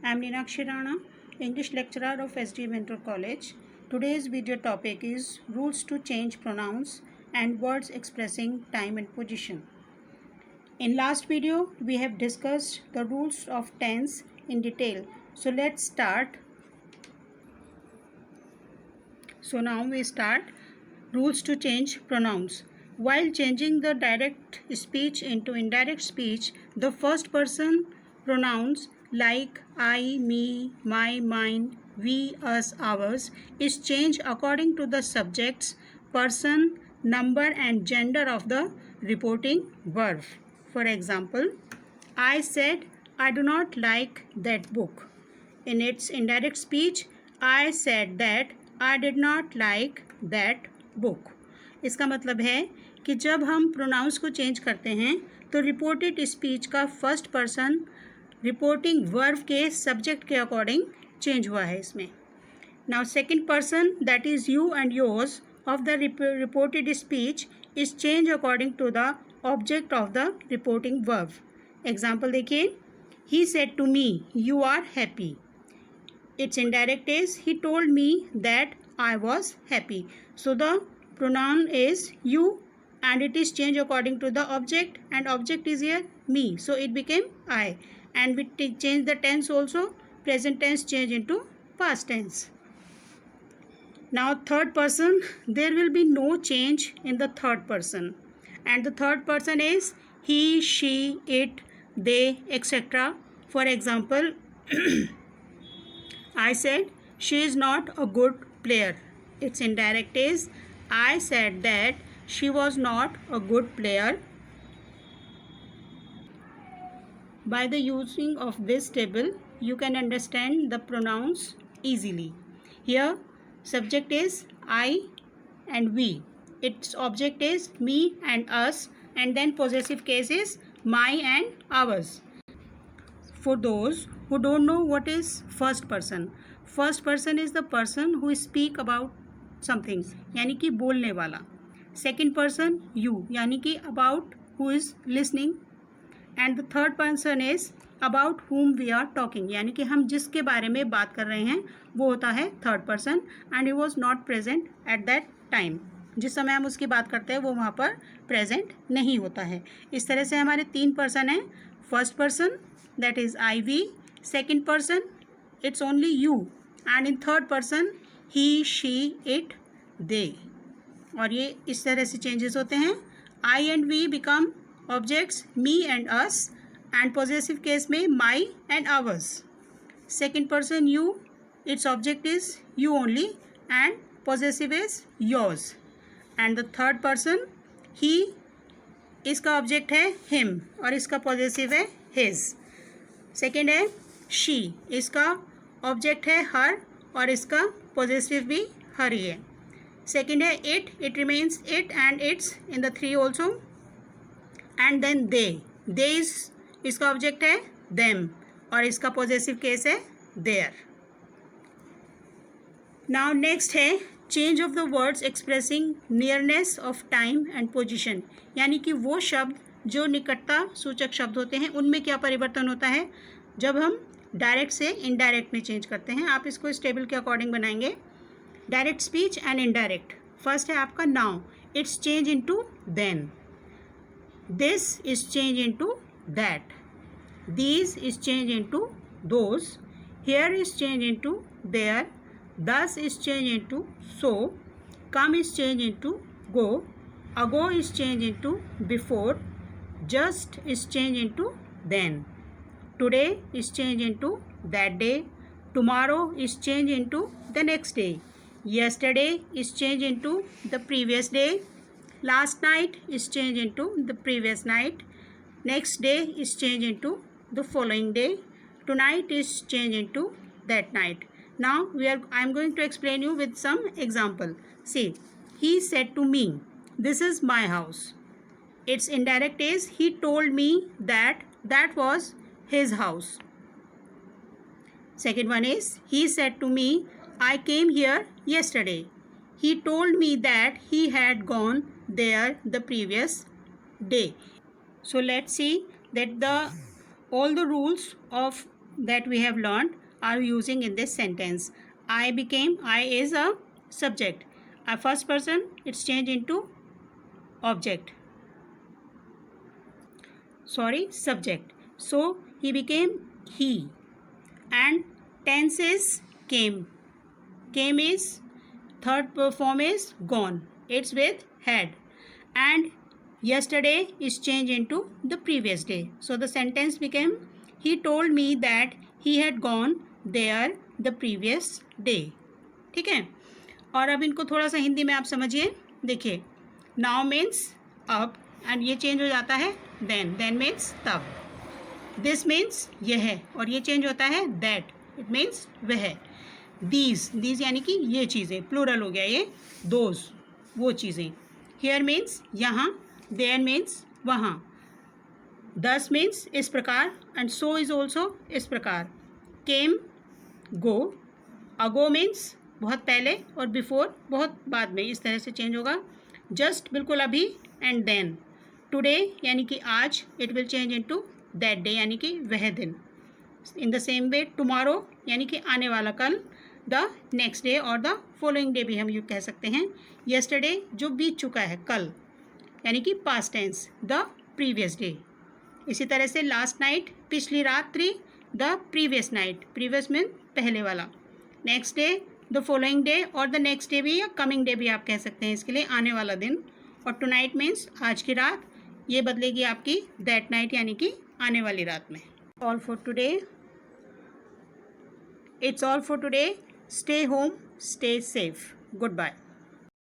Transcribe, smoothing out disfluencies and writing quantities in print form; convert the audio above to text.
I am Meenakshi Rana, English lecturer of SD Mentor College. Today's video topic is rules to change pronouns and words expressing time and position. In last video, we have discussed the rules of tense in detail. So let's start. So now we start rules to change pronouns. While changing the direct speech into indirect speech, the first person pronouns like I, me, my, mine, we, us, ours is changed according to the subject's person, number and gender of the reporting verb. For example, I said I do not like that book. In its indirect speech, I said that I did not like that book. इसका मतलब है कि जब हम pronounce को change करते हैं तो रिपोर्टेड स्पीच का फर्स्ट पर्सन रिपोर्टिंग वर्ब के सब्जेक्ट के अकॉर्डिंग चेंज हुआ है इसमें. Now second person that is you and yours of the reported speech is change according to the object of the reporting verb. Example देखिए, he said to me you are happy. Its indirect is he told me that I was happy. So the pronoun is you and it is changed according to the object, and object is here me, so it became I. And we change the tense also, present tense change into past tense. Now third person, there will be no change in the third person, and the third person is he, she, it, they, etc. For example, I said she is not a good player. Its indirect is I said that she was not a good player. By the using of this table, you can understand the pronouns easily. Here, subject is I and we. Its object is me and us, and then possessive case is my and ours. For those who don't know what is first person is the person who speak about something, यानी कि बोलने वाला. Second person you, यानी कि about who is listening, and the third person is about whom we are talking, यानी कि हम जिसके बारे में बात कर रहे हैं वो होता है third person, and he was not present at that time. जिस समय हम उसकी बात करते हैं वो वहाँ पर प्रेजेंट नहीं होता है. इस तरह से हमारे तीन पर्सन हैं. First person that is I, we. Second person, it's only you, and in third person he, she, it, they. और ये इस तरह से चेंजेस होते हैं. I and we become objects me and us, and possessive case में my and ours. Second person you, its object is you only, and possessive is yours. And the third person he, इसका object है him और इसका possessive है his. Second है she, इसका object है हर और इसका पॉजेसिव भी हर ही है. सेकेंड है it remains it and it's in the three also. And then they is, इसका ऑब्जेक्ट है देम और इसका पॉजेसिव केस है देयर. नाउ नेक्स्ट है change of the words expressing nearness of time and position, यानी कि वो शब्द जो निकटता सूचक शब्द होते हैं उनमें क्या परिवर्तन होता है जब हम डायरेक्ट से इनडायरेक्ट में चेंज करते हैं. आप इसको इस टेबल के अकॉर्डिंग बनाएंगे. Direct speech and indirect. First है आपका now, it's change into then. This is change into that. These is change into those. Here is change into there. Thus is change into so. Come is change into go. Ago is change into before. Just is changed into then. Today is changed into that day. Tomorrow is changed into the next day. Yesterday is changed into the previous day. Last night is changed into the previous night. Next day is changed into the following day. Tonight is changed into that night. Now I am going to explain you with some example. See, he said to me, this is my house. Its indirect is he told me that was his house. Second one is he said to me I came here yesterday. He told me that he had gone there the previous day. So let's see that all the rules of that we have learned are using in this sentence. I is a subject. A first person, it's changed into object. Subject. So he became he. And tense is came. Came is third form is gone. It's with had. And yesterday is changed into the previous day. So the sentence became, he told me that he had gone there the previous day. ठीक है. और अब इनको थोड़ा सा हिंदी में आप समझिए. देखिए, now means अब, एंड ये चेंज हो जाता है then means तब. दिस मीन्स यह, और ये चेंज होता है दैट, इट मीन्स वह. दीज यानी कि ये चीज़ें, प्लूरल हो गया ये. दोज वो चीज़ें. हियर मीन्स यहाँ, देयर मीन्स वहाँ. दस मीन्स इस प्रकार, एंड सो इज़ ऑल्सो इस प्रकार. केम गो, अगो मीन्स बहुत पहले, और बिफोर बहुत बाद में. इस तरह से चेंज होगा. जस्ट बिल्कुल अभी, एंड देन. टुडे यानी कि आज, it will change into that day यानी कि वह दिन. In the same way tomorrow यानी कि आने वाला कल. द नेक्स्ट डे और द फॉलोइंग डे भी हम यूँ कह सकते हैं. यस्टरडे जो बीत चुका है, कल, यानी कि past tense. The previous day. इसी तरह से लास्ट नाइट, पिछली रात्रि. The previous night, previous mean पहले वाला. Next day, the following day, और द नेक्स्ट डे भी या कमिंग डे भी आप कह सकते हैं इसके लिए, आने वाला दिन. और टू नाइट मीन्स आज की रात. ये बदलेगी आपकी दैट नाइट यानी कि आने वाली रात में. All for today. It's all for today. Stay home, stay safe. Good bye.